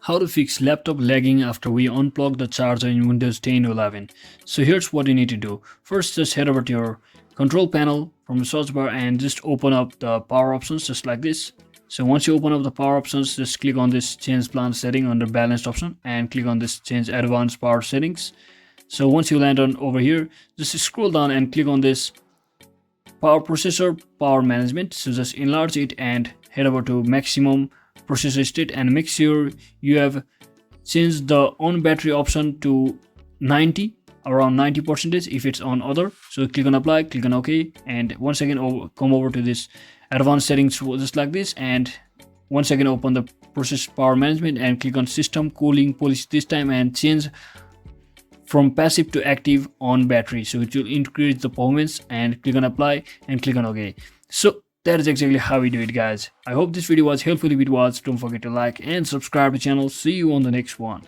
How to fix laptop lagging after we unplug the charger in Windows 10 or 11. So here's what you need to do. First, just head over to your control panel from the search bar and just open up the power options just like this. So once you open up the power options, just click on this change plan setting under balanced option and click on this change advanced power settings. So once you land on over here, just scroll down and click on this power processor power management. So just enlarge it and head over to maximum processor state and make sure you have changed the on battery option to 90, around 90% if it's on other. So click on apply, click on OK, and once again come over to this advanced settings just like this, and once again open the process power management and click on system cooling policy this time and change from passive to active on battery. So it will increase the performance, and click on apply and click on OK. So that is exactly how we do it, guys. I hope this video was helpful. If it was, don't forget to like and subscribe to the channel. See you on the next one.